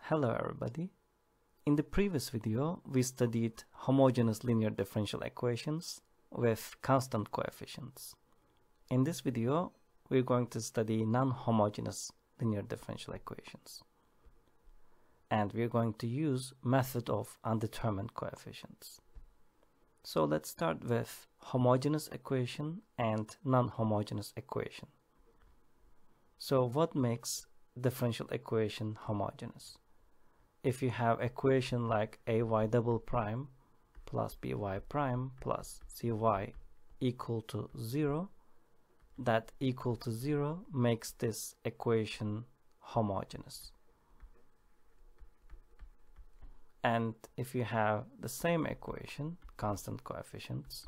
Hello everybody. In the previous video, we studied homogeneous linear differential equations with constant coefficients. In this video, we're going to study non-homogeneous linear differential equations. And we're going to use method of undetermined coefficients. So let's start with homogeneous equation and non-homogeneous equation. So what makes differential equation homogeneous? If you have equation like ay double prime plus by prime plus cy equal to 0, that equal to 0 makes this equation homogeneous. And if you have the same equation, constant coefficients,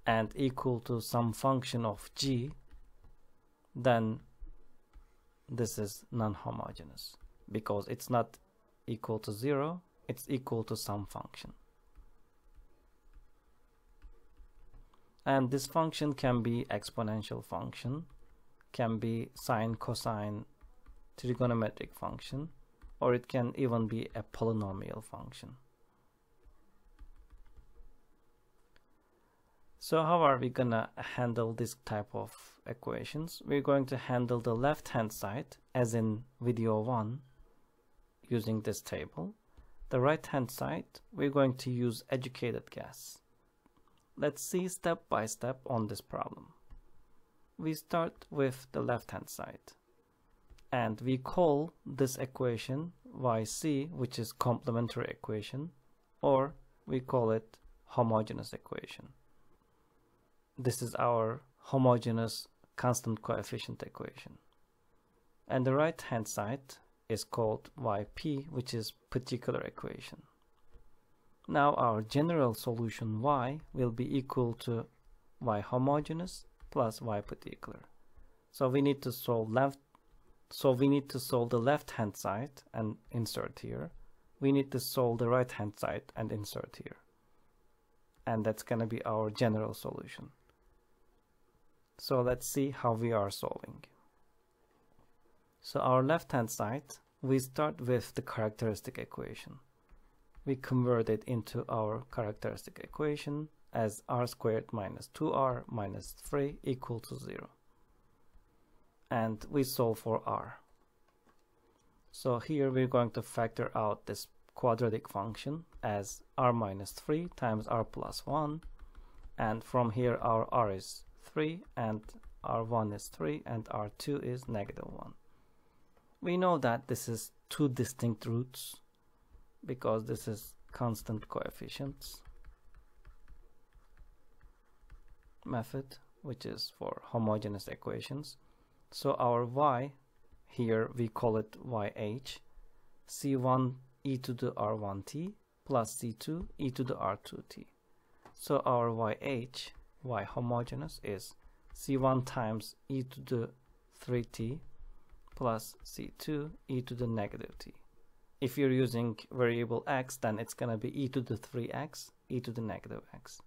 and equal to some function of g, then this is non-homogeneous because it's not equal to 0, it's equal to some function. And this function can be exponential function, can be sine, cosine, trigonometric function, or it can even be a polynomial function. So how are we gonna handle this type of equations? We're going to handle the left hand side as in video 1 using this table. The right hand side we're going to use educated guess. Let's see step by step on this problem. We start with the left hand side and we call this equation yc, which is complementary equation, or we call it homogeneous equation. This is our homogeneous constant coefficient equation. And the right hand side is called yp, which is particular equation. Now our general solution y will be equal to y homogeneous plus y particular. So we need to solve the left hand side and insert here. We need to solve the right hand side and insert here. And that's going to be our general solution. So let's see how we are solving. So our left hand side, we start with the characteristic equation. We convert it into our characteristic equation as r squared minus 2r minus 3 equal to 0. And we solve for r. So here we're going to factor out this quadratic function as r minus 3 times r plus 1. And from here our r is 3 and r1 is 3 and r2 is negative 1. We know that this is two distinct roots because this is constant coefficients method, which is for homogeneous equations. So our y here we call it yh, c1 e to the r1t plus c2 e to the r2t. So our yh, y homogeneous, is c1 times e to the 3t plus c2 e to the negative t. If you're using variable x, then it's going to be e to the 3x, e to the negative x.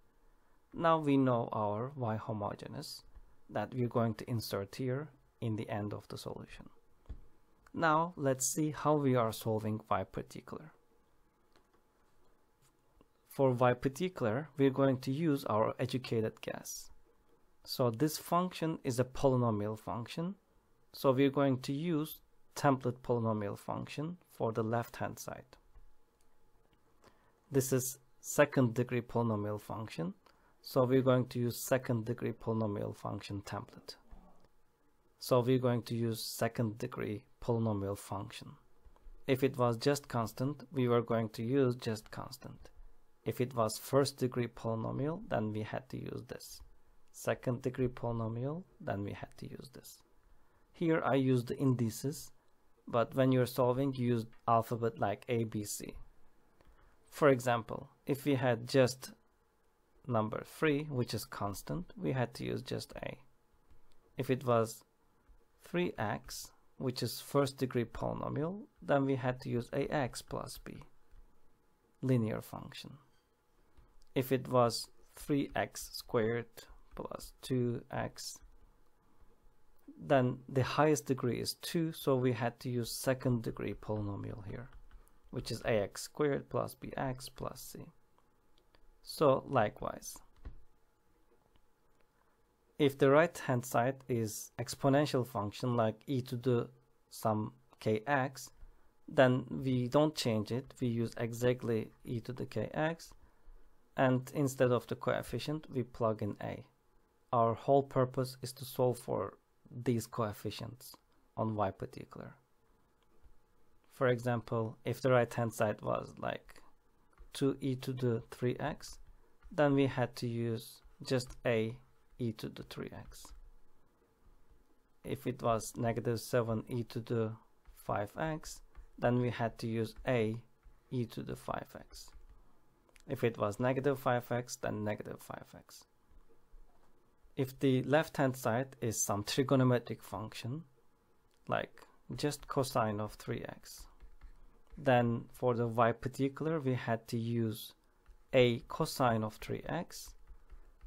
Now we know our y homogeneous that we're going to insert here in the end of the solution. Now let's see how we are solving y particular. For y particular, we're going to use our educated guess. So this function is a polynomial function. So we're going to use template polynomial function for the left hand side. This is second degree polynomial function. So we're going to use second degree polynomial function template. So we're going to use second degree polynomial function. If it was just constant, we were going to use just constant. If it was first degree polynomial, then we had to use this. Second degree polynomial, then we had to use this. Here I use the indices, but when you're solving, you use alphabet like A, B, C. For example, if we had just number 3, which is constant, we had to use just A. If it was 3x, which is first degree polynomial, then we had to use ax plus b, linear function. If it was 3x squared plus 2x, then the highest degree is 2, so we had to use second degree polynomial here, which is ax squared plus bx plus c. So likewise, if the right hand side is exponential function like e to the some kx, then we don't change it, we use exactly e to the kx, and instead of the coefficient we plug in a. Our whole purpose is to solve for these coefficients on y particular. For example, if the right hand side was like 2e to the 3x, then we had to use just a e to the 3x. If it was negative 7e to the 5x, then we had to use a e to the 5x. If it was negative 5x, then negative 5x. If the left hand side is some trigonometric function, like just cosine of 3x, then for the y particular we had to use a cosine of 3x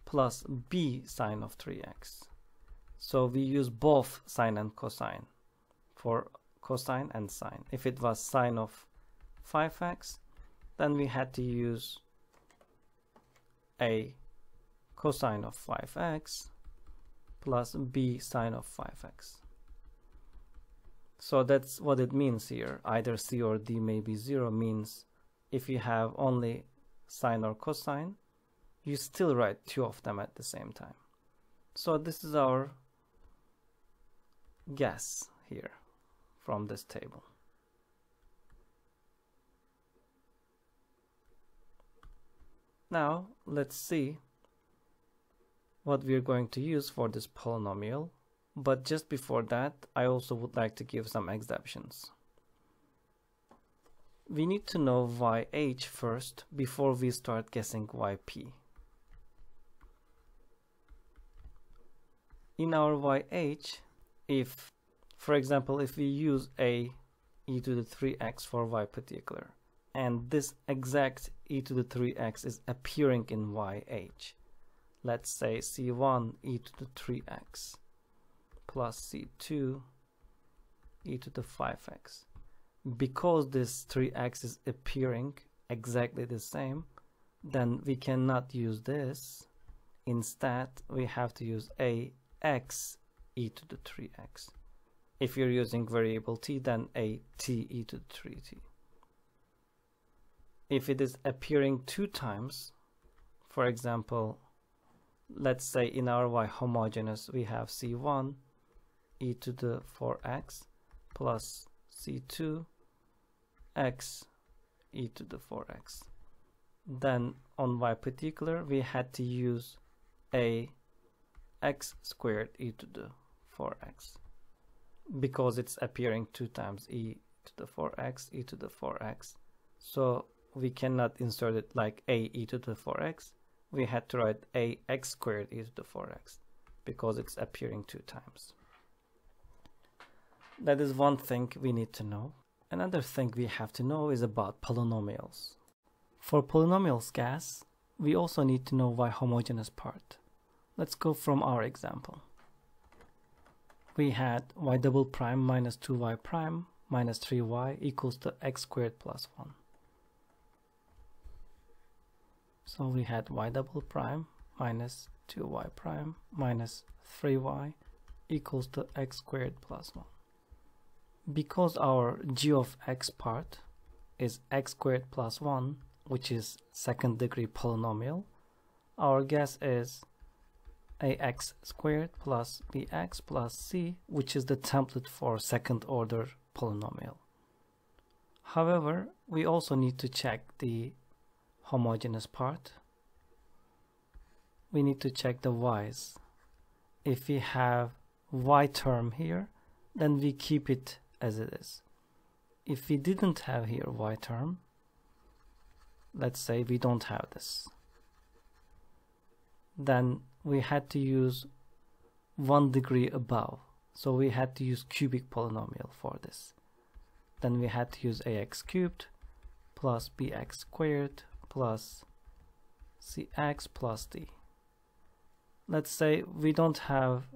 plus b sine of 3x. So we use both sine and cosine for cosine and sine. If it was sine of 5x, then we had to use a cosine of 5x plus b sine of 5x. So that's what it means here. Either c or d may be 0 means if you have only sine or cosine, you still write two of them at the same time. So this is our guess here from this table. Now let's see what we're going to use for this polynomial, but just before that I also would like to give some exceptions. We need to know yh first before we start guessing yp. In our yh, if, for example, if we use a e to the 3x for y particular, and this exact e to the 3x is appearing in yh, let's say c1 e to the 3x plus c2 e to the 5x. Because this 3x is appearing exactly the same, then we cannot use this. Instead, we have to use a x e to the 3x. If you're using variable t, then a t e to the 3t. If it is appearing two times, for example, let's say in our y homogeneous we have c1 e to the 4x plus c2 x e to the 4x. Then on y particular we had to use a x squared e to the 4x because it's appearing two times, e to the 4x, e to the 4x. So we cannot insert it like a e to the 4x. We had to write a x squared e to the 4x because it's appearing two times. That is one thing we need to know. Another thing we have to know is about polynomials. For polynomials guess, we also need to know y homogeneous part. Let's go from our example. We had y double prime minus 2y prime minus 3y equals to x squared plus 1. So we had y double prime minus 2y prime minus 3y equals to x squared plus 1. Because our g of x part is x squared plus 1, which is second degree polynomial, our guess is ax squared plus bx plus c, which is the template for second order polynomial. However, we also need to check the homogeneous part. We need to check the y's. If we have y term here, then we keep it as it is. If we didn't have here y term, let's say we don't have this, then we had to use 1 degree above. So we had to use cubic polynomial for this. Then we had to use ax cubed plus bx squared plus cx plus d. Let's say we don't have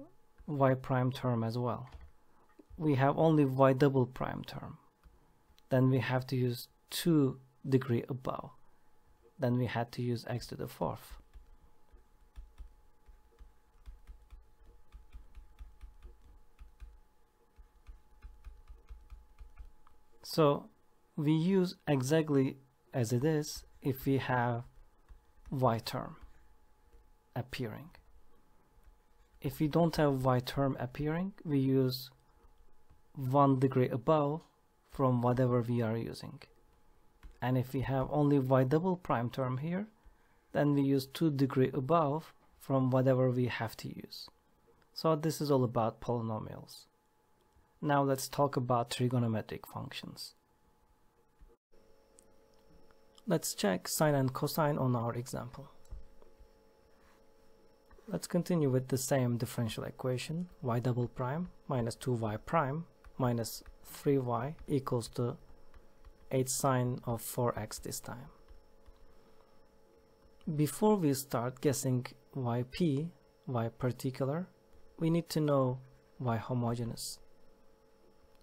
y prime term as well. We have only y double prime term. Then we have to use 2 degree above. Then we had to use x to the 4th. So we use exactly as it is if we have y term appearing. If we don't have y term appearing, we use 1 degree above from whatever we are using. And if we have only y double prime term here, then we use 2 degree above from whatever we have to use. So this is all about polynomials. Now let's talk about trigonometric functions. Let's check sine and cosine on our example. Let's continue with the same differential equation, y double prime minus 2y prime minus 3y equals to 8 sine of 4x this time. Before we start guessing yp, y particular, we need to know y homogeneous.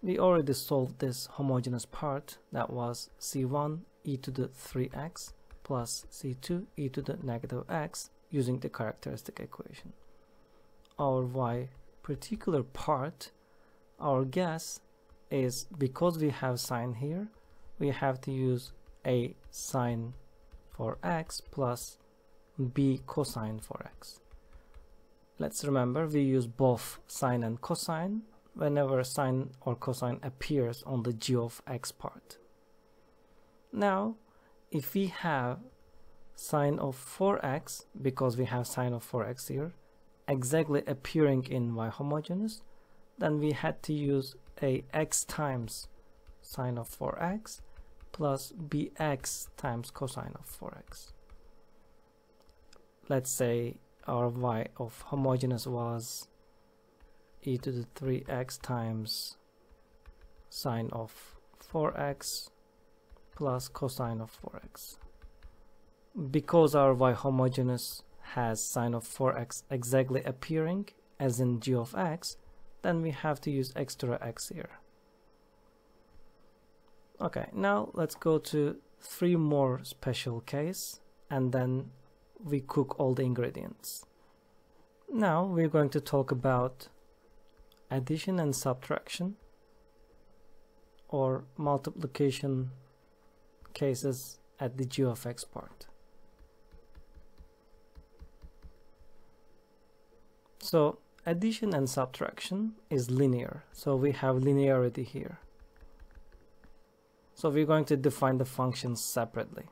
We already solved this homogeneous part, that was c1 e to the 3x plus c2 e to the negative x using the characteristic equation. Our y particular part, our guess is, because we have sine here, we have to use a sine for x plus b cosine for x. Let's remember, we use both sine and cosine whenever sine or cosine appears on the g of x part. Now, if we have sine of 4x, because we have sine of 4x here, exactly appearing in y homogeneous, then we had to use a x times sine of 4x plus bx times cosine of 4x. Let's say our y of homogeneous was e to the 3x times sine of 4x plus cosine of 4x. Because our y homogeneous has sine of 4x exactly appearing as in g of x, then we have to use extra x here. Okay, now let's go to 3 more special case and then we cook all the ingredients. Now we're going to talk about addition and subtraction, or multiplication cases at the g of x part. So addition and subtraction is linear, so we have linearity here. So we're going to define the functions separately.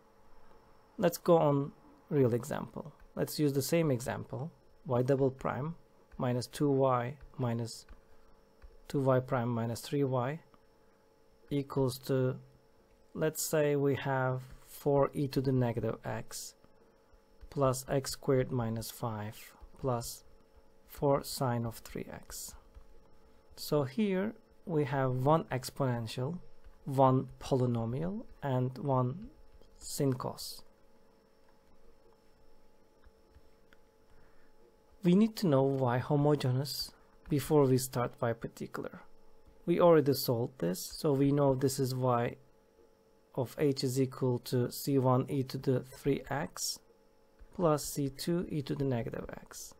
Let's go on real example. Let's use the same example, y double prime minus 2y minus 2y prime minus 3y equals to, let's say we have 4e to the negative x plus x squared minus 5 plus 4 sine of 3x. So here we have one exponential, one polynomial, and one sin cos. We need to know y homogeneous before we start y particular. We already solved this, so we know this is y of h is equal to c1 e to the 3x plus c2 e to the negative x.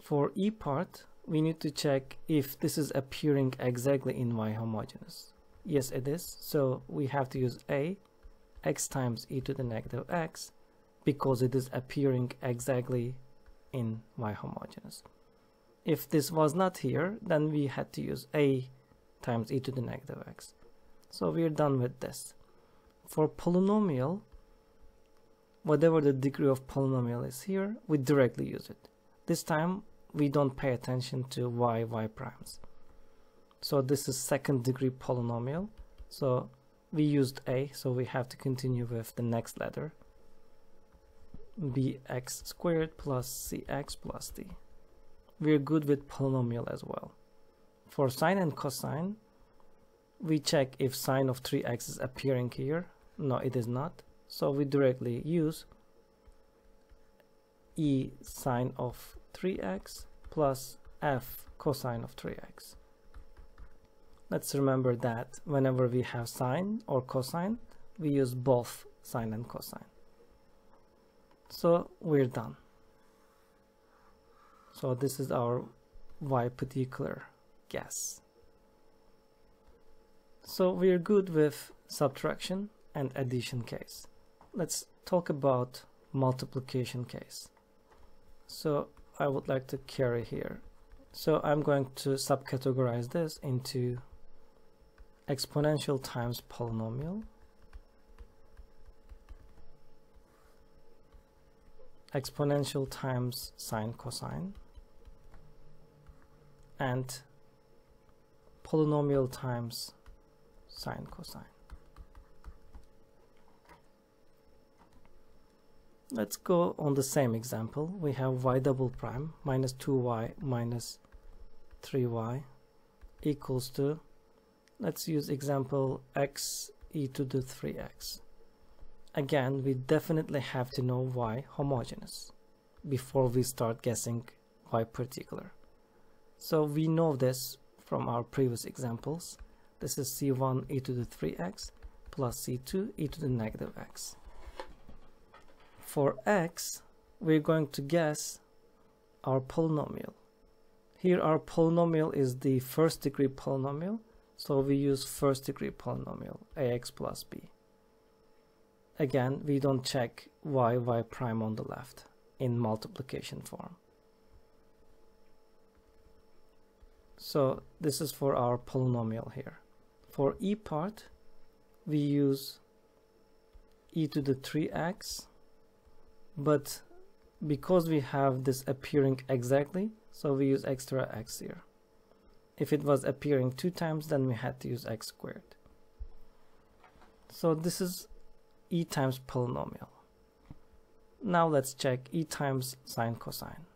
For e part, we need to check if this is appearing exactly in y homogeneous. Yes, it is, so we have to use a x times e to the negative x because it is appearing exactly in y homogeneous. If this was not here, then we had to use a times e to the negative x. So we're done with this. For polynomial, whatever the degree of polynomial is here, we directly use it. This time we don't pay attention to y primes. So this is second degree polynomial, so we used a, so we have to continue with the next letter, bx squared plus cx plus d. We're good with polynomial as well. For sine and cosine, we check if sine of 3x is appearing here. No, it is not, so we directly use e sine of 3x plus f cosine of 3x. Let's remember that whenever we have sine or cosine, we use both sine and cosine. So we're done. So this is our y particular guess. So we're good with subtraction and addition case. Let's talk about multiplication case. So I would like to carry here. So I'm going to subcategorize this into exponential times polynomial, exponential times sine cosine, and polynomial times sine cosine. Let's go on the same example. We have y double prime minus 2y minus 3y equals to, let's use example x e to the 3x. Again, we definitely have to know y homogeneous before we start guessing y particular. So we know this from our previous examples. This is c1 e to the 3x plus c2 e to the negative x. For x, we're going to guess our polynomial. Here our polynomial is the first degree polynomial, so we use first degree polynomial, ax plus b. Again, we don't check y prime on the left in multiplication form. So this is for our polynomial here. For e part, we use e to the 3x, but because we have this appearing exactly, so we use extra x here. If it was appearing 2 times, then we had to use x squared. So this is e times polynomial. Now let's check e times sine cosine.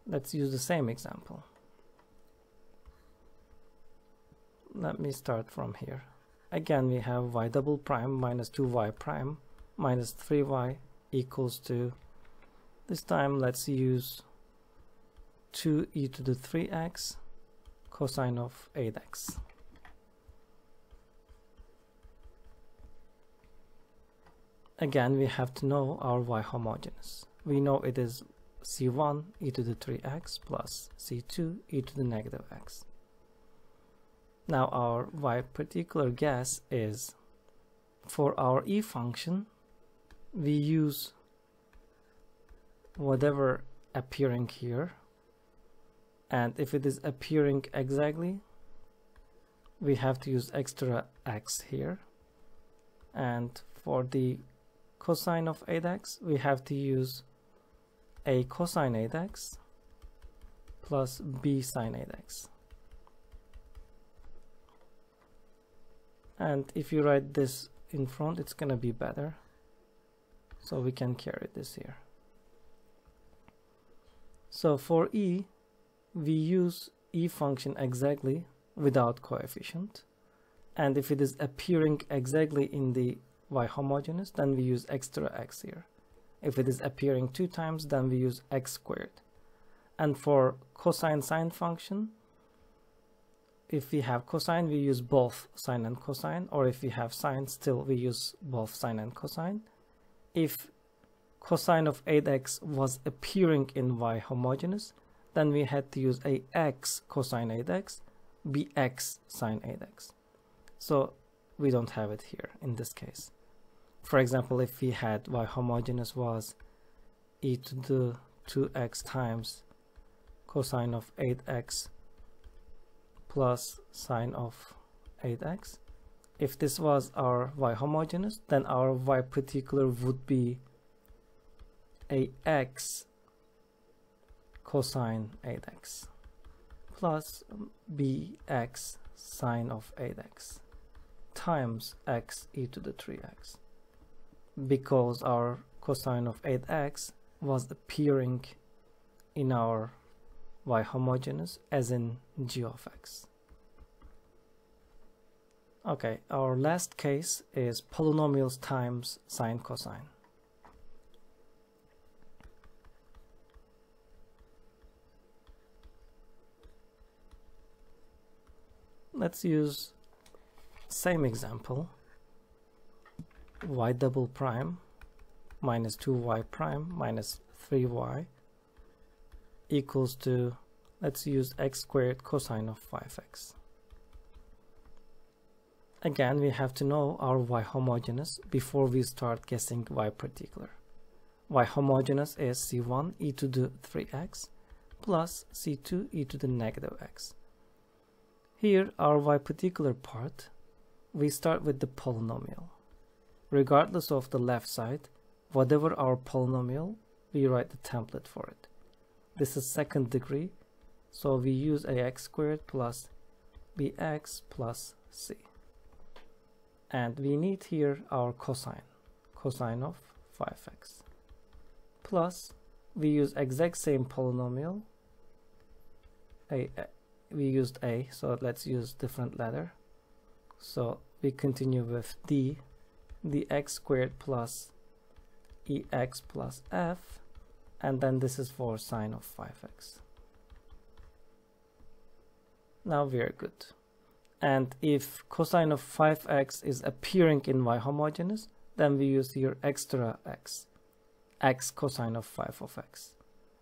Let's use the same example. Let me start from here. Again, we have y double prime minus 2y prime minus 3y equals to, this time let's use 2e to the 3x cosine of 8x. Again, we have to know our y homogeneous. We know it is c1 e to the 3x plus c2 e to the negative x. Now our y particular guess is, for our e function, we use whatever appearing here, and if it is appearing exactly, we have to use extra x here, and for the cosine of 8x, we have to use a cosine 8x plus b sine 8x. And if you write this in front, it's gonna be better, so we can carry this here. So for e, we use e function exactly without coefficient, and if it is appearing exactly in the y homogeneous, then we use extra x here. If it is appearing 2 times, then we use x squared. And for cosine sine function, if we have cosine, we use both sine and cosine, or if we have sine, still we use both sine and cosine. If cosine of 8x was appearing in y homogeneous, then we had to use a x cosine 8x, bx sine 8x. So we don't have it here in this case. For example, if we had y homogeneous was e to the 2x times cosine of 8x plus sine of 8x. If this was our y homogeneous, then our y particular would be a x cosine 8x plus bx sine of 8x times x e to the 3x, because our cosine of 8x was appearing in our y homogeneous as in g of x. Okay, our last case is polynomials times sine cosine. let's use same example, y double prime minus 2y prime minus 3y equals to, let's use x squared cosine of 5x. Again, we have to know our y homogeneous before we start guessing y particular. Y homogeneous is c1 e to the 3x plus c2 e to the negative x. Here, our y particular part, we start with the polynomial. Regardless of the left side, whatever our polynomial, we write the template for it. This is second degree, so we use ax squared plus bx plus c. And we need here our cosine of 5x. Plus, we use exact same polynomial. We used a, so let's use different letter. So we continue with dx squared plus ex plus f, and then this is for sine of 5x. Now we are good. And if cosine of 5x is appearing in y homogeneous, then we use here extra x cosine of 5 of x,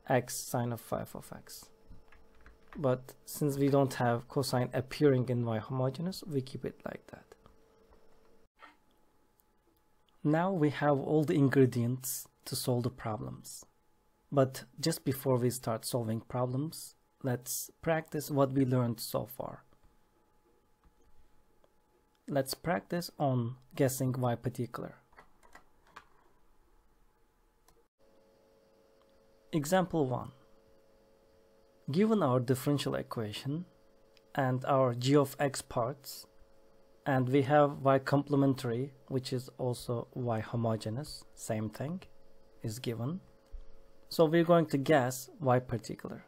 x sine of 5 of x. But since we don't have cosine appearing in y homogeneous, we keep it like that. Now we have all the ingredients to solve the problems. But just before we start solving problems, let's practice what we learned so far. Let's practice on guessing y particular. Example 1. Given our differential equation and our g of x parts, and we have y complementary, which is also y homogeneous, same thing is given. So we're going to guess y particular.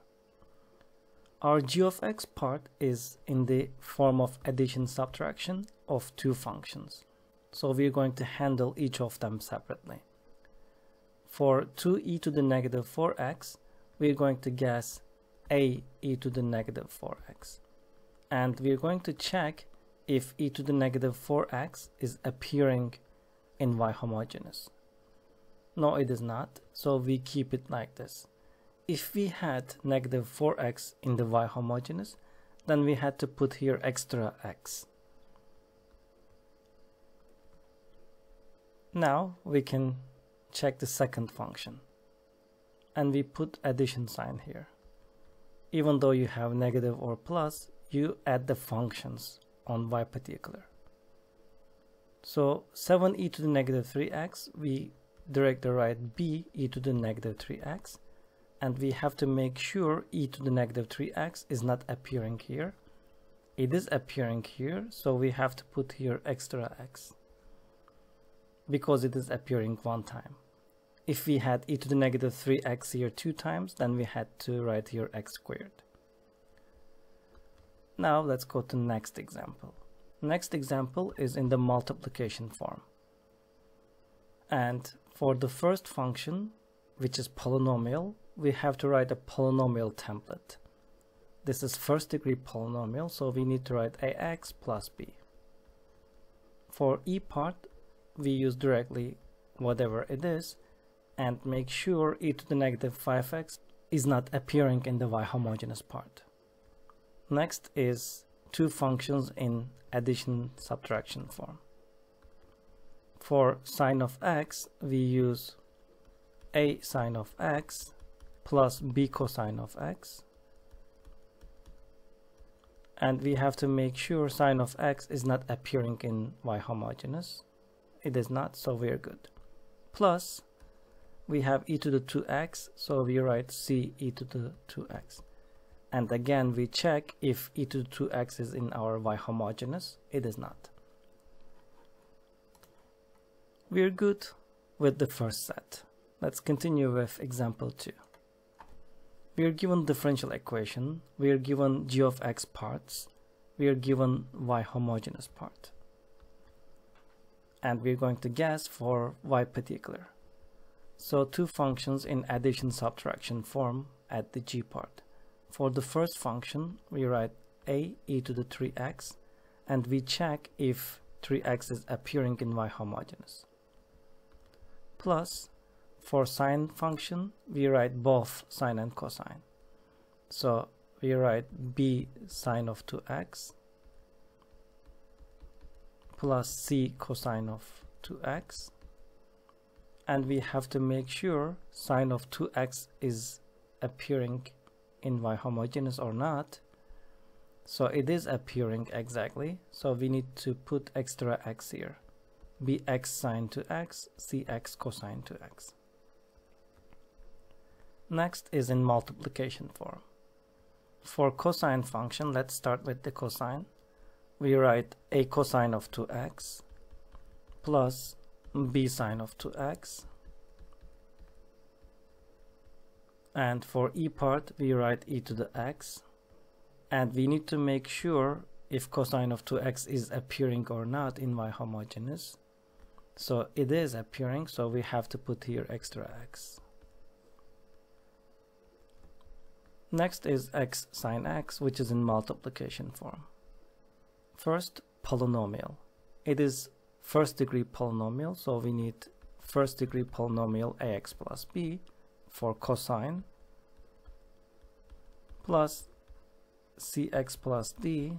Our g of x part is in the form of addition subtraction of two functions. So we're going to handle each of them separately. For 2e to the negative 4x, we're going to guess a e to the negative 4x. And we're going to check if e to the negative 4x is appearing in y homogeneous. No, it is not, so we keep it like this. If we had negative 4x in the y homogeneous, then we had to put here extra x. Now we can check the second function, and we put addition sign here. Even though you have negative or plus, you add the functions on y particular. So 7e to the negative 3x, we directly write b e to the negative 3x, and we have to make sure e to the negative 3x is not appearing here. It is appearing here, so we have to put here extra x, because it is appearing one time. If we had e to the negative 3x here two times, then we had to write here x squared. Now let's go to next example. Next example is in the multiplication form. And for the first function, which is polynomial, we have to write a polynomial template. This is first degree polynomial, so we need to write ax plus b. For e part, we use directly whatever it is, and make sure e to the negative 5x is not appearing in the y homogeneous part. Next is two functions in addition subtraction form. For sine of x, we use a sine of x plus b cosine of x, and we have to make sure sine of x is not appearing in y homogeneous. It is not, so we're good. Plus, we have e to the 2x, so we write c e to the 2x. And again, we check if e to the 2x is in our y homogeneous. It is not. We're good with the first set. Let's continue with example 2. We are given differential equation. We are given g of x parts. We are given y homogeneous part. And we're going to guess for y particular. So two functions in addition subtraction form at the g part. For the first function, we write a e to the 3x and we check if 3x is appearing in y homogeneous. Plus, for sine function, we write both sine and cosine. So we write b sine of 2x plus c cosine of 2x, and we have to make sure sine of 2x is appearing in y homogeneous or not. So it is appearing exactly, so we need to put extra x here. Bx sine 2x, cx cosine 2x. Next is in multiplication form. For cosine function, let's start with the cosine. We write a cosine of 2x plus b sine of 2x. And for e part, we write e to the x. And we need to make sure if cosine of 2x is appearing or not in y homogeneous. So it is appearing, so we have to put here extra x. Next is x sine x, which is in multiplication form. First, polynomial. It is first degree polynomial, so we need first degree polynomial ax plus b for cosine plus cx plus d,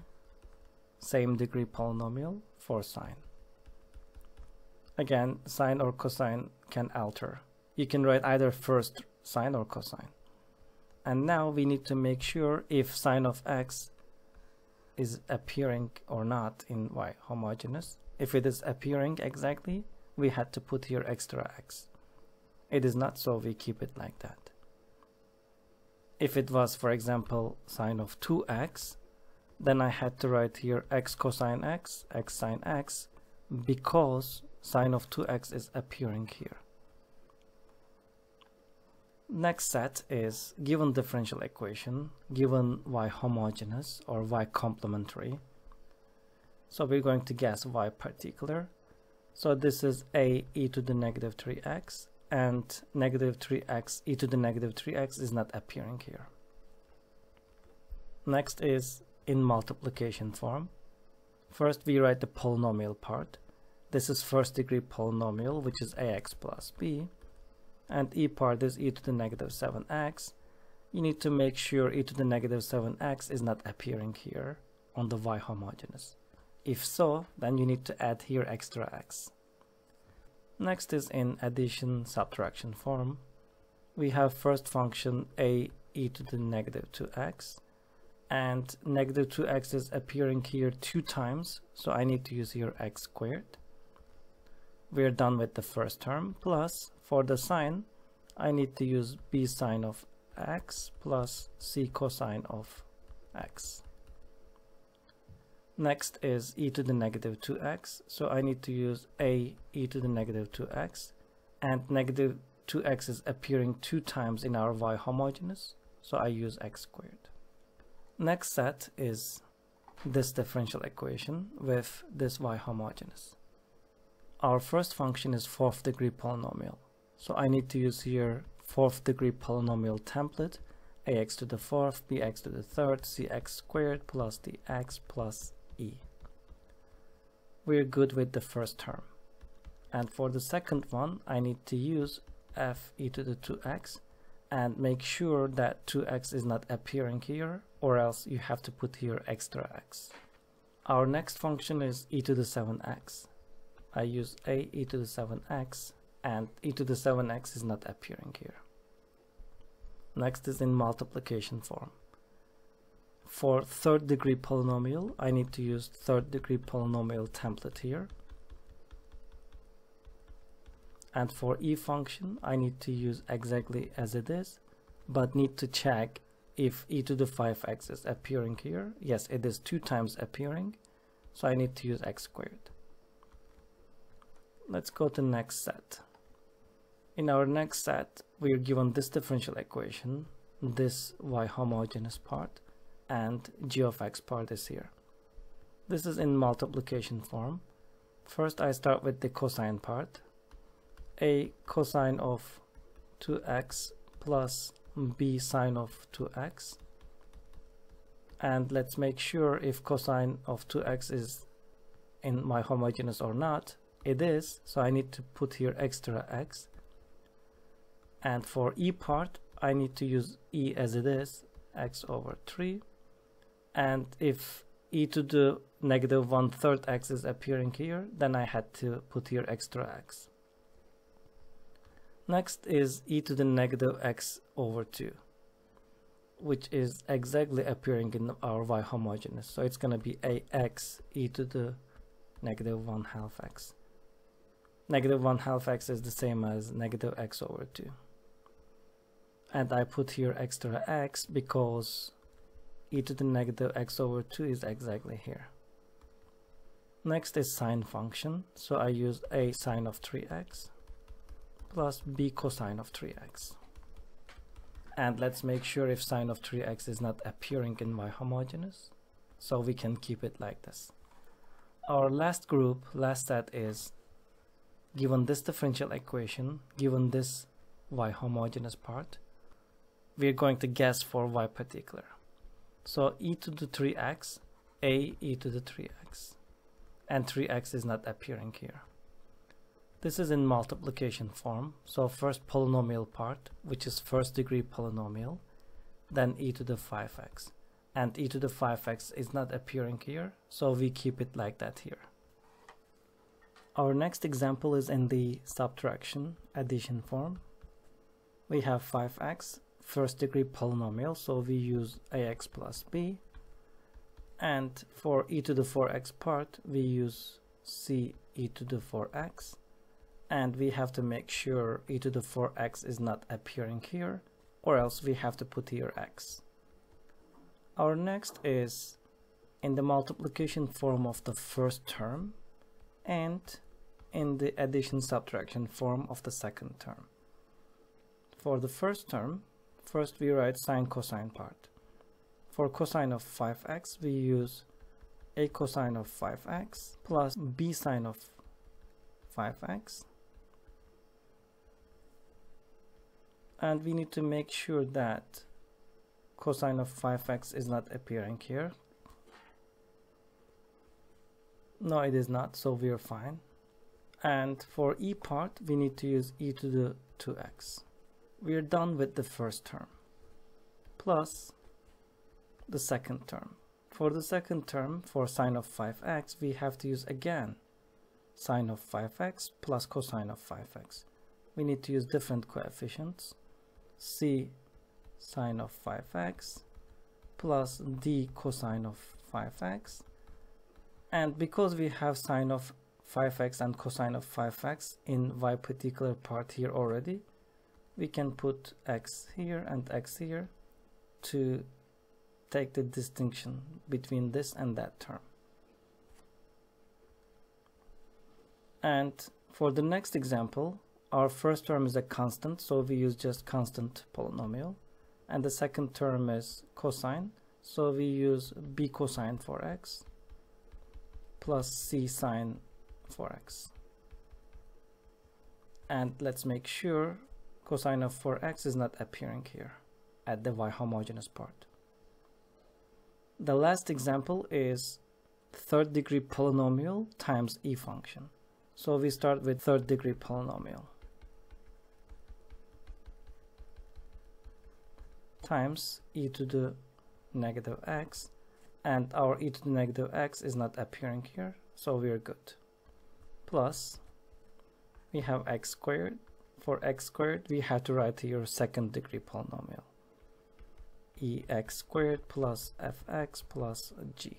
same degree polynomial for sine. Again, sine or cosine can alter. You can write either first sine or cosine. And now we need to make sure if sine of x is appearing or not in y homogeneous. If it is appearing exactly, we had to put here extra x. It is not, so we keep it like that. If it was, for example, sine of 2x, then I had to write here x cosine x sine x, because sine of 2x is appearing here. Next set is given differential equation, given y homogeneous or y complementary. So we're going to guess y particular. So this is a e to the negative 3x, and negative 3x e to the negative 3x is not appearing here. Next is in multiplication form. First we write the polynomial part. This is first degree polynomial, which is ax plus b, and e part is e to the negative 7x. You need to make sure e to the negative 7x is not appearing here on the y homogeneous. If so, then you need to add here extra x. Next is in addition subtraction form. We have first function a e to the negative 2x, and negative 2x is appearing here 2 times, so I need to use here x squared. We're done with the first term, plus for the sine I need to use b sine of x plus c cosine of x. Next is e to the negative 2x, so I need to use a e to the negative 2x, and negative 2x is appearing 2 times in our y homogeneous, so I use x squared. Next set is this differential equation with this y homogeneous. Our first function is 4th degree polynomial, so I need to use here 4th degree polynomial template, ax to the 4th, bx to the 3rd, cx squared plus dx plus e. We're good with the first term. And for the second one, I need to use f e to the 2x and make sure that 2x is not appearing here, or else you have to put here extra x. Our next function is e to the 7x. I use a e to the 7x, and e to the 7x is not appearing here. Next is in multiplication form. For 3rd degree polynomial, I need to use 3rd degree polynomial template here. And for e function, I need to use exactly as it is, but need to check if e to the 5x is appearing here. Yes, it is 2 times appearing, so I need to use x squared. Let's go to next set. In our next set, we are given this differential equation, this y homogeneous part, and g of x part is here. This is in multiplication form. First, I start with the cosine part. A cosine of 2x plus b sine of 2x. and let's make sure if cosine of 2x is in my homogeneous or not. It is, so I need to put here extra x. And for e part, I need to use e as it is, x over 3. And if e to the negative 1/3 x is appearing here, then I had to put here extra x. Next is e to the negative x over 2, which is exactly appearing in our y homogeneous. So it's going to be ax e to the negative 1/2 x. Negative 1/2 x is the same as negative x over 2. And I put here extra x because e to the negative x over 2 is exactly here. Next is sine function. So I use a sine of 3x plus b cosine of 3x. And let's make sure if sine of 3x is not appearing in y homogeneous, so we can keep it like this. Our last group, last set is given this differential equation, given this y homogeneous part, we're going to guess for y particular. So e to the 3x, a e to the 3x, and 3x is not appearing here. This is in multiplication form. So first polynomial part, which is first degree polynomial, then e to the 5x. And e to the 5x is not appearing here, so we keep it like that here. Our next example is in the subtraction addition form. We have 5x, first degree polynomial, so we use ax plus b. And for e to the 4x part, we use c e to the 4x. And we have to make sure e to the 4x is not appearing here, or else we have to put here x. Our next is in the multiplication form of the first term and in the addition subtraction form of the second term. For the first term, first we write sine cosine part. For cosine of 5x, we use a cosine of 5x plus b sine of 5x. And we need to make sure that cosine of 5x is not appearing here. No, it is not, so we are fine. And for e part, we need to use e to the 2x. We are done with the first term, plus the second term. For the second term, for sine of 5x, we have to use again sine of 5x plus cosine of 5x. We need to use different coefficients. C sine of 5x plus d cosine of 5x. And because we have sine of 5x and cosine of 5x in y particular part here already, we can put x here and x here to take the distinction between this and that term. And for the next example, our first term is a constant, so we use just constant polynomial. And the second term is cosine, so we use b cosine for x plus c sine for x. And let's make sure cosine of 4x is not appearing here at the y homogeneous part. The last example is third degree polynomial times e function. So we start with third degree polynomial times e to the negative x, and our e to the negative x is not appearing here, so we are good. Plus we have x squared. For x squared, we have to write here second degree polynomial, ex squared plus fx plus g.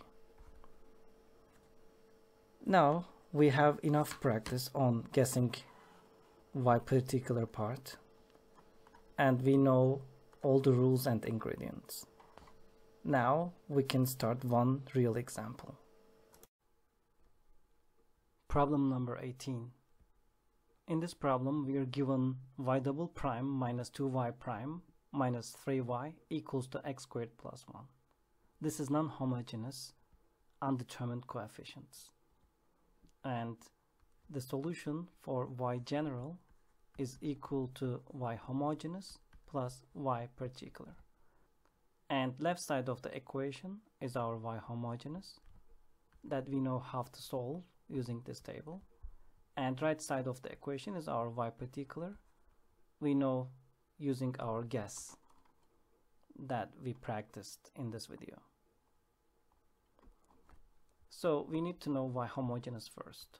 Now we have enough practice on guessing y particular part, and we know all the rules and ingredients. Now we can start one real example. Problem number 18. In this problem, we are given y double prime minus 2y prime minus 3y equals to x squared plus 1. This is non-homogeneous, undetermined coefficients. And the solution for y general is equal to y homogeneous plus y particular. And left side of the equation is our y homogeneous that we know how to solve using this table. And right side of the equation is our y particular. We know using our guess that we practiced in this video. So we need to know y homogeneous first.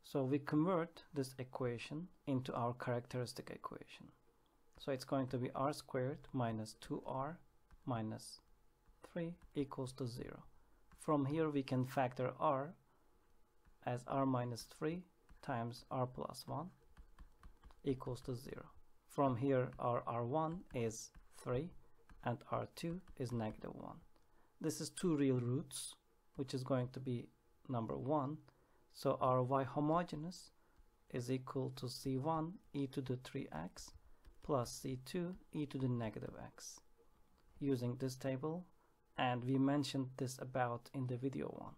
So we convert this equation into our characteristic equation. So it's going to be r squared minus 2r minus 3 equals to 0. From here we can factor r as r minus 3 times r plus 1 equals to 0. From here our r1 is 3 and r2 is negative 1. This is two real roots, which is going to be number 1. So our y homogeneous is equal to c1 e to the 3x plus c2 e to the negative x using this table, and we mentioned this about in the video 1.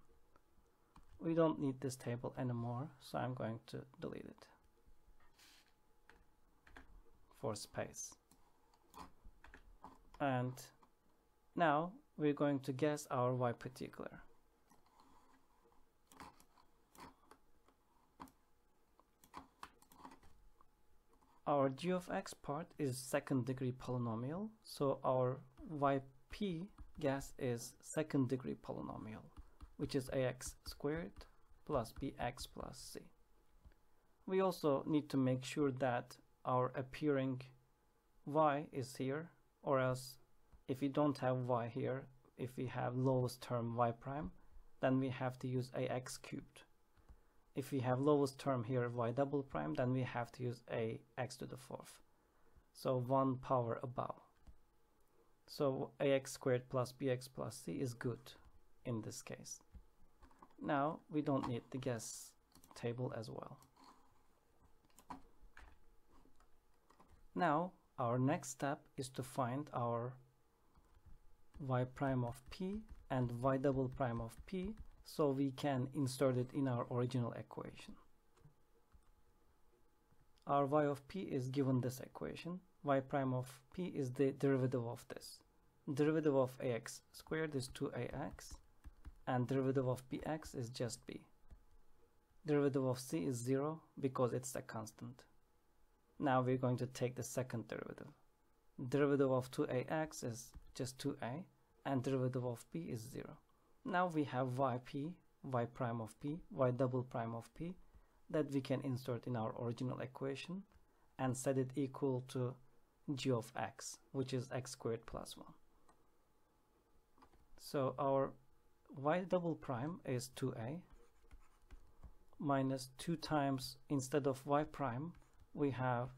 We don't need this table anymore, so I'm going to delete it for space. And now we're going to guess our y particular. Our g of x part is second degree polynomial, so our yp guess is second degree polynomial, which is ax squared plus bx plus c. We also need to make sure that our appearing y is here, or else if we don't have y here, if we have lowest term y prime, then we have to use ax cubed. If we have lowest term here y double prime, then we have to use ax to the 4th. So 1 power above. So ax squared plus bx plus c is good in this case. Now we don't need the guess table as well. Now our next step is to find our y prime of p and y double prime of p, so we can insert it in our original equation. Our y of p is given this equation. Y prime of p is the derivative of this. Derivative of ax squared is 2ax, and derivative of bx is just b. Derivative of c is 0 because it's a constant. Now we're going to take the second derivative. Derivative of 2ax is just 2a, and derivative of p is 0. Now we have yp, y prime of p, y double prime of p that we can insert in our original equation and set it equal to g of x, which is x squared plus 1. So our y double prime is 2a minus 2 times, instead of y prime, we have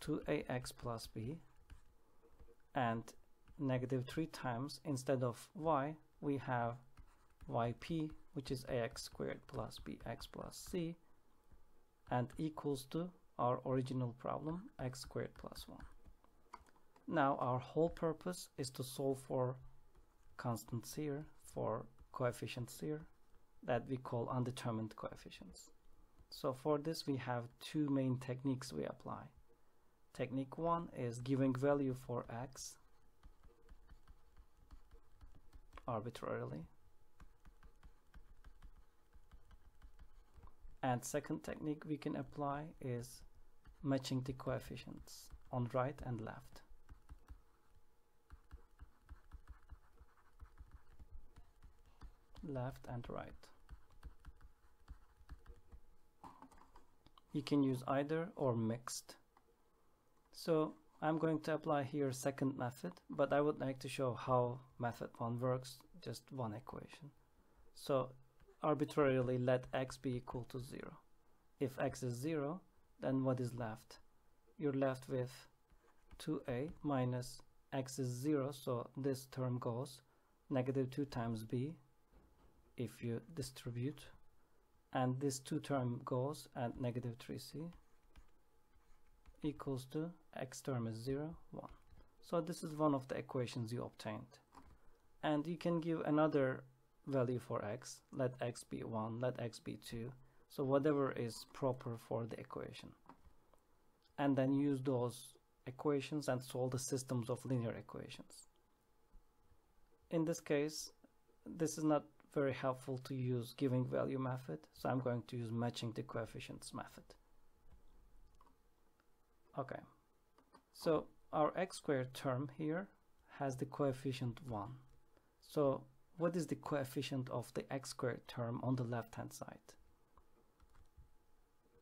2ax plus b, and negative 3 times, instead of y, we have yp, which is ax squared plus bx plus c, and equals to our original problem, x squared plus 1. Now our whole purpose is to solve for constants here, for coefficients here, that we call undetermined coefficients. So for this we have two main techniques we apply. Technique 1 is giving value for x arbitrarily. And second technique we can apply is matching the coefficients on right and left. Left and right. You can use either or mixed. So I'm going to apply here second method, but I would like to show how method 1 works, just one equation. So arbitrarily let x be equal to 0. If x is 0, then what is left? You're left with 2a minus x is 0, so this term goes negative 2 times b if you distribute, and this 2 term goes and negative 3c equals to x term is 0, 1. So this is one of the equations you obtained. And you can give another value for x, let x be 1, let x be 2, so whatever is proper for the equation. And then use those equations and solve the systems of linear equations. in this case, this is not very helpful to use giving value method, so I'm going to use matching the coefficients method. Okay, so our x squared term here has the coefficient 1. So what is the coefficient of the x squared term on the left hand side?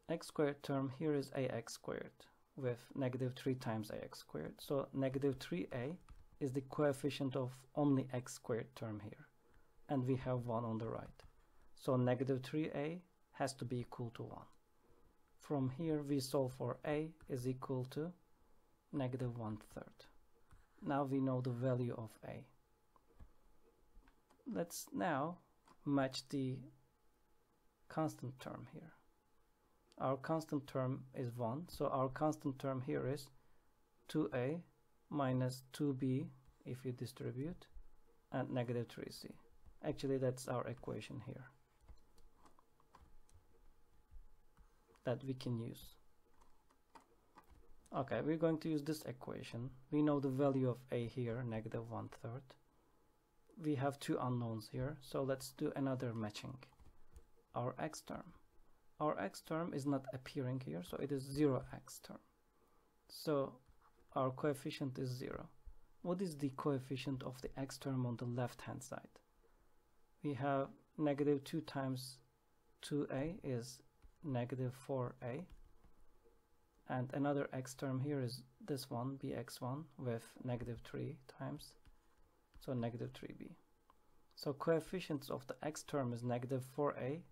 X squared term here is ax squared with negative 3 times ax squared. So negative 3a is the coefficient of only x squared term here. And we have 1 on the right. So negative 3a has to be equal to 1. From here we solve for a is equal to negative 1/3. Now we know the value of a. Let's now match the constant term here. Our constant term is 1, so our constant term here is 2a minus 2b if you distribute, and negative 3c. Actually, that's our equation here that we can use. Okay, we're going to use this equation. We know the value of a here, negative 1/3. We have two unknowns here, so let's do another matching. Our x term. Our x term is not appearing here, so it is 0x term. So our coefficient is 0. What is the coefficient of the x term on the left hand side? We have negative 2 times 2a is negative 4a. And another x term here is this one, bx1, with negative 3 times, so negative 3b. So coefficients of the x term is negative 4a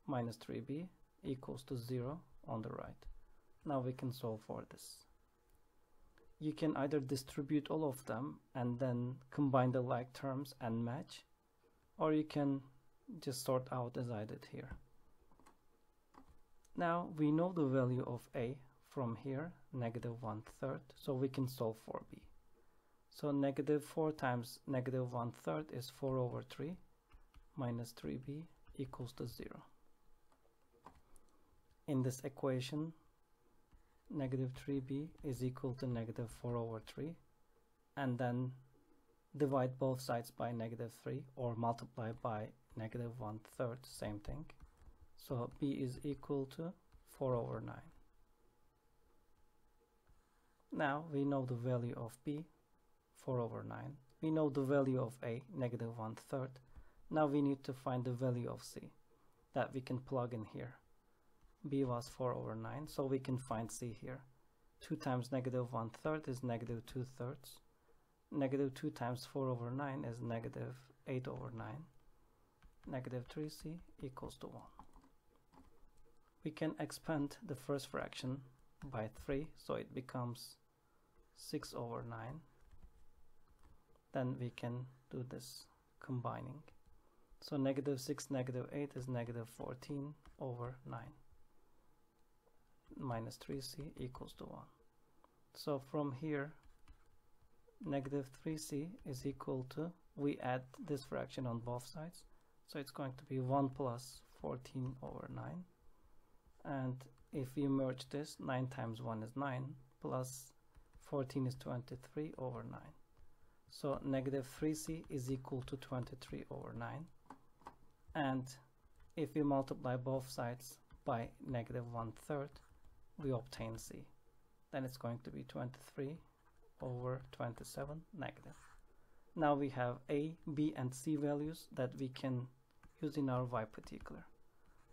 minus 3b equals to 0 on the right. Now we can solve for this. You can either distribute all of them and then combine the like terms and match, or you can just sort out as I did here. Now we know the value of a from here, negative 1/3, so we can solve for b. So negative 4 times negative 1/3 is 4 over 3 minus 3b equals to 0. In this equation, negative 3b is equal to negative 4 over 3, and then divide both sides by negative 3 or multiply by negative 1/3, same thing. So b is equal to 4 over 9. Now we know the value of b, 4 over 9. We know the value of a, negative 1/3. Now we need to find the value of c that we can plug in here. B was 4 over 9, so we can find c here. 2 times negative 1/3 is negative 2/3. Negative 2 times 4 over 9 is negative 8 over 9. Negative 3c equals to 1. We can expand the first fraction by 3, so it becomes 6 over 9. Then we can do this combining. So negative 6, negative 8 is negative 14 over 9. Minus 3c equals to 1. So from here, negative 3c is equal to, we add this fraction on both sides, so it's going to be 1 plus 14 over 9. And if we merge this, 9 times 1 is 9, plus 14 is 23 over 9. So negative 3c is equal to 23 over 9. And if we multiply both sides by negative 1/3, we obtain c. Then it's going to be 23 over 27 negative. Now we have a, b, and c values that we can use in our y particular.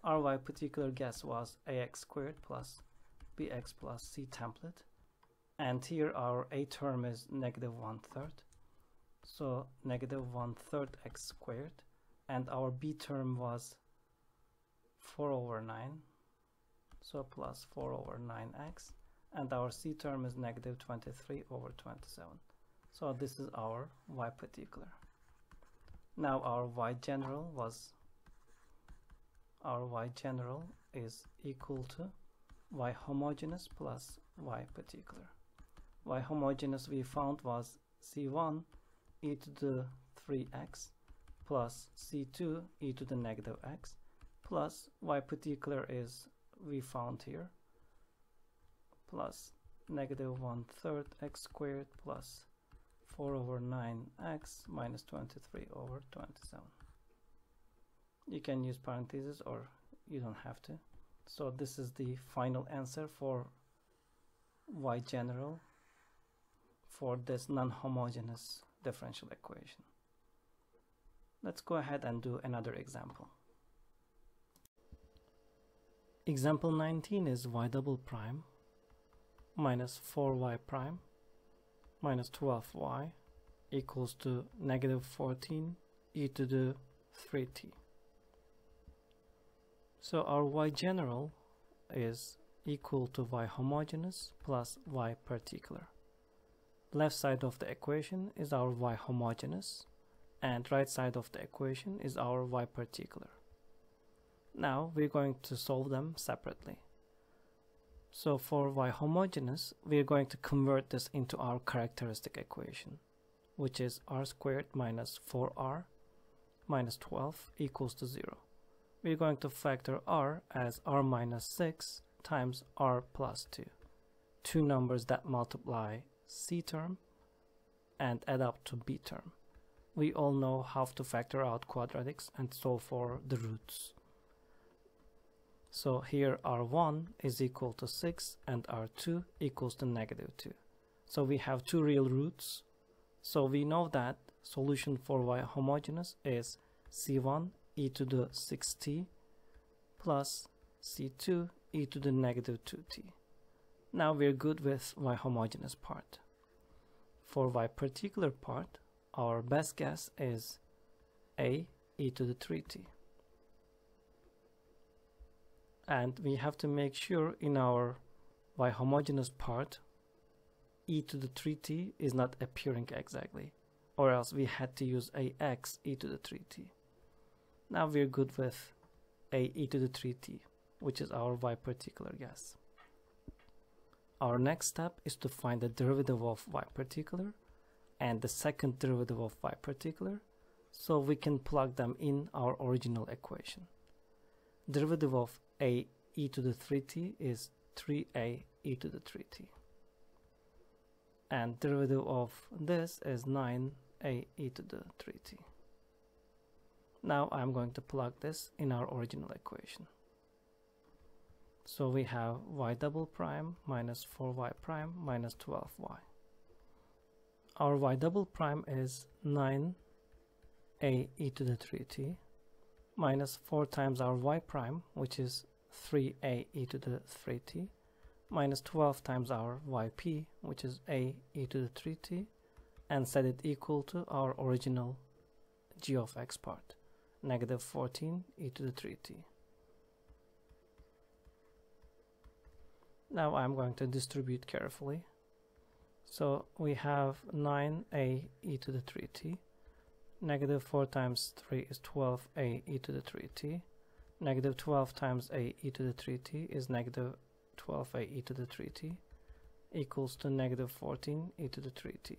Our y particular guess was ax squared plus bx plus c template. And here our a term is negative 1/3. So negative 1/3 x squared. And our b term was 4 over 9. So plus 4 over 9x. And our c term is negative 23 over 27. So this is our y particular. Now our y general is equal to y homogeneous plus y particular. Y homogeneous we found was c1 e to the 3x plus c2 e to the negative x plus y particular is we found here plus negative 1/3 x squared plus 4 over 9x minus 23 over 27. You can use parentheses or you don't have to. So this is the final answer for y general for this non-homogeneous differential equation. Let's go ahead and do another example. Example 19 is y double prime minus 4y prime minus 12y equals to negative 14 e to the 3t. So our y general is equal to y homogeneous plus y particular. Left side of the equation is our y homogeneous and right side of the equation is our y particular. Now we're going to solve them separately. So for y homogeneous, we're going to convert this into our characteristic equation, which is r squared minus 4r minus 12 equals to 0. We're going to factor r as r minus 6 times r plus 2. Two numbers that multiply c term and add up to b term. We all know how to factor out quadratics and solve for the roots. So here r1 is equal to 6 and r2 equals to negative 2. So we have two real roots. So we know that solution for y homogeneous is c1 e to the 6t plus c2 e to the negative 2t. Now we're good with y homogeneous part. For y particular part, our best guess is a e to the 3t. And we have to make sure in our y homogeneous part e to the 3t is not appearing exactly, or else we had to use ax e to the 3t. Now we're good with a e to the 3t, which is our y particular guess. Our next step is to find the derivative of y particular and the second derivative of y particular, so we can plug them in our original equation. Derivative of a e to the 3t is 3a e to the 3t. And derivative of this is 9a e to the 3t. Now I'm going to plug this in our original equation. So we have y double prime minus 4y prime minus 12y. Our y double prime is 9a e to the 3t minus 4 times our y prime, which is 3a e to the 3t, minus 12 times our yp, which is a e to the 3t, and set it equal to our original g of x part, negative 14 e to the 3t. Now I'm going to distribute carefully. So we have 9a e to the 3t. Negative 4 times 3 is 12a e to the 3t. Negative 12 times a e to the 3t is negative 12a e to the 3t equals to negative 14 e to the 3t.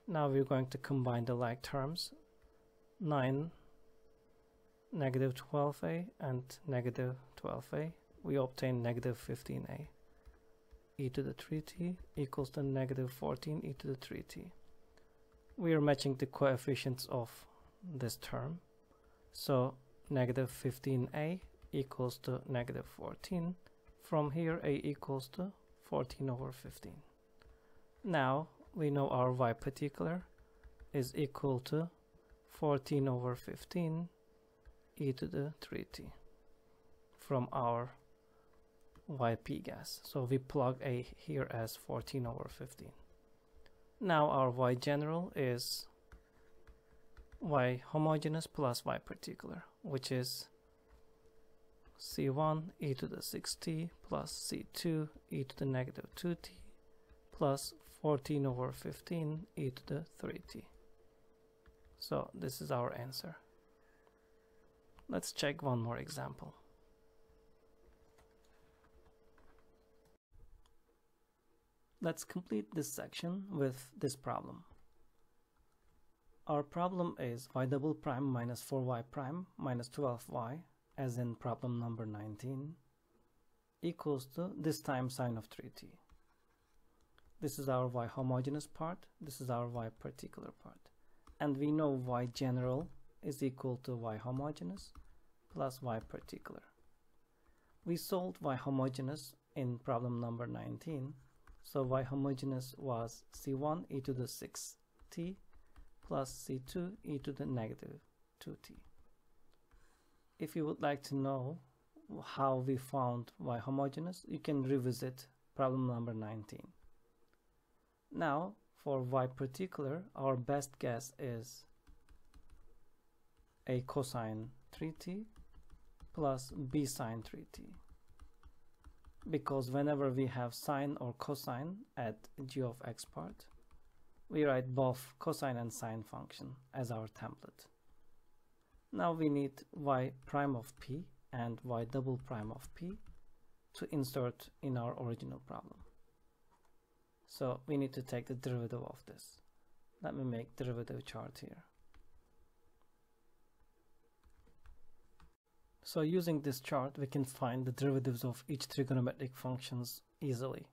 Now we're going to combine the like terms. 9 negative 12a and negative 12a. We obtain negative 15a e to the 3t equals to negative 14 e to the 3t. We are matching the coefficients of this term. So negative 15a equals to negative 14. From here a equals to 14 over 15. Now we know our y particular is equal to 14 over 15 e to the 3t from our yp guess. So we plug a here as 14 over 15. Now our y general is y homogeneous plus y particular, which is c1 e to the 6t plus c2 e to the negative 2t plus 14 over 15 e to the 3t. So this is our answer. Let's check one more example. Let's complete this section with this problem. Our problem is y double prime minus 4y prime minus 12y, as in problem number 19, equals to this time sine of 3t. This is our y homogeneous part, this is our y particular part. And we know y general is equal to y homogeneous plus y particular. We solved y homogeneous in problem number 19. So y homogeneous was c1 e to the 6t plus c2 e to the negative 2t. If you would like to know how we found y homogeneous, you can revisit problem number 19. Now for y particular, our best guess is a cosine 3t plus b sine 3t, because whenever we have sine or cosine at g of x part, we write both cosine and sine function as our template. Now we need y prime of p and y double prime of p to insert in our original problem. So we need to take the derivative of this. Let me make derivative chart here. So using this chart, we can find the derivatives of each trigonometric functions easily.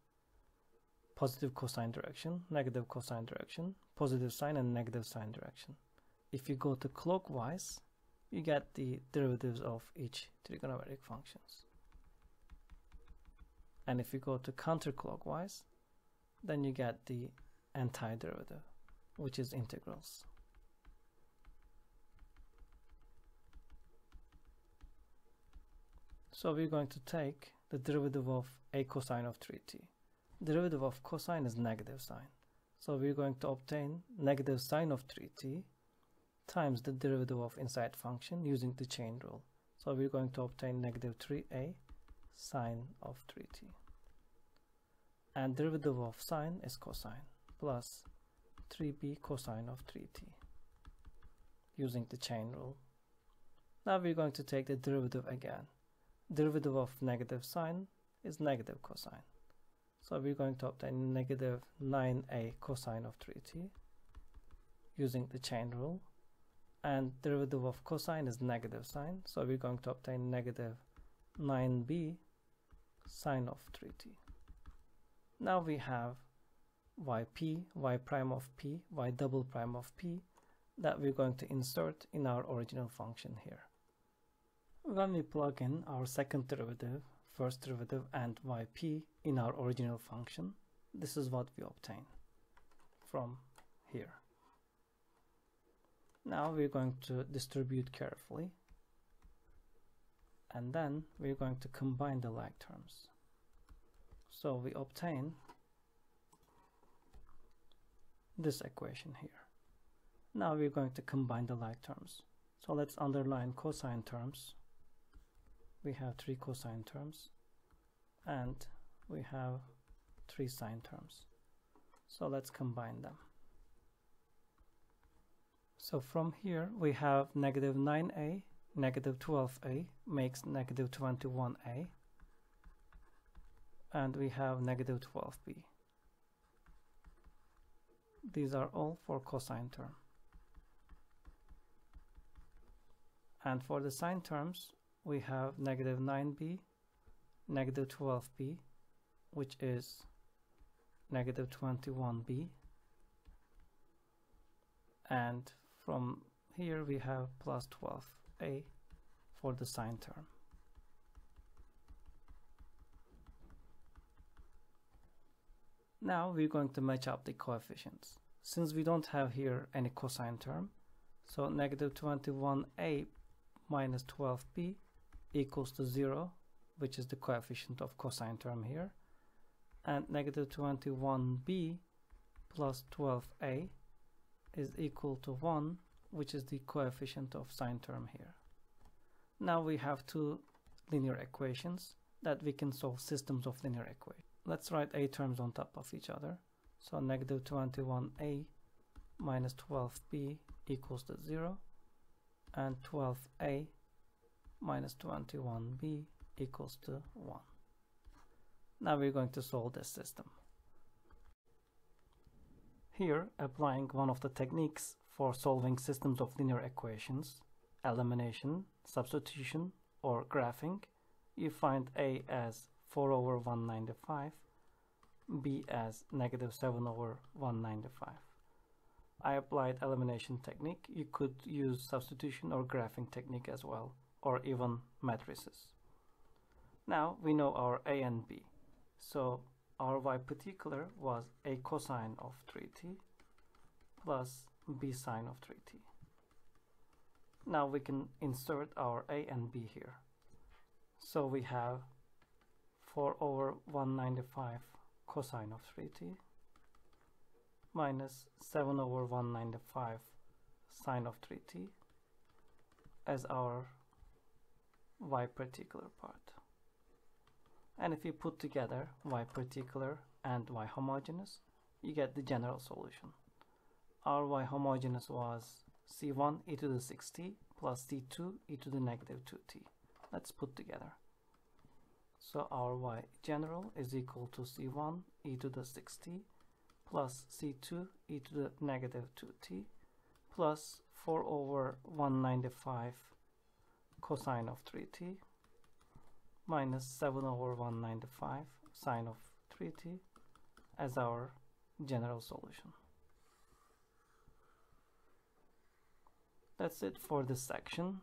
Positive cosine direction, negative cosine direction, positive sine and negative sine direction. If you go to clockwise, you get the derivatives of each trigonometric functions. And if you go to counterclockwise, then you get the antiderivative, which is integrals. So we're going to take the derivative of a cosine of 3t. Derivative of cosine is negative sine. So we're going to obtain negative sine of 3t times the derivative of inside function using the chain rule. So we're going to obtain negative 3a sine of 3t. And derivative of sine is cosine plus 3b cosine of 3t using the chain rule. Now we're going to take the derivative again. Derivative of negative sine is negative cosine. So we're going to obtain negative 9a cosine of 3t using the chain rule. And derivative of cosine is negative sine. So we're going to obtain negative 9b sine of 3t. Now we have yp, y prime of p, y double prime of p that we're going to insert in our original function here. When we plug in our second derivative, first derivative and yp in our original function, this is what we obtain from here. Now we're going to distribute carefully, and then we're going to combine the like terms. So we obtain this equation here. Now we're going to combine the like terms. So let's underline cosine terms. We have 3 cosine terms and we have 3 sine terms. So let's combine them. So from here we have negative 9a, negative 12a makes negative 21a, and we have negative 12b. These are all for cosine term. And for the sine terms, we have negative 9b, negative 12b, which is negative 21b. And from here we have plus 12a for the sine term. Now we're going to match up the coefficients. Since we don't have here any cosine term, so negative 21a minus 12b equals to 0, which is the coefficient of cosine term here, and negative 21b plus 12a is equal to 1, which is the coefficient of sine term here. Now we have two linear equations that we can solve systems of linear equations. Let's write a terms on top of each other. So negative 21a minus 12b equals to 0, and 12a minus 21b equals to 1. Now we're going to solve this system. Here, applying one of the techniques for solving systems of linear equations, elimination, substitution, or graphing, you find a as 4 over 195 b as negative 7 over 195. I applied elimination technique. You could use substitution or graphing technique as well, or even matrices. Now we know our a and b. So our y particular was a cosine of 3t plus b sine of 3t. Now we can insert our a and b here. So we have 4 over 195 cosine of 3t minus 7 over 195 sine of 3t as our y particular part. And if you put together y particular and y homogeneous, you get the general solution. Our y homogeneous was c1 e to the 6t plus c2 e to the negative 2t. Let's put together. So our y general is equal to c1 e to the 6t plus c2 e to the negative 2t plus 4 over 195 cosine of 3t minus 7 over 195 sine of 3t as our general solution. That's it for this section.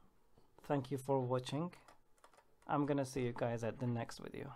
Thank you for watching. I'm gonna see you guys at the next video.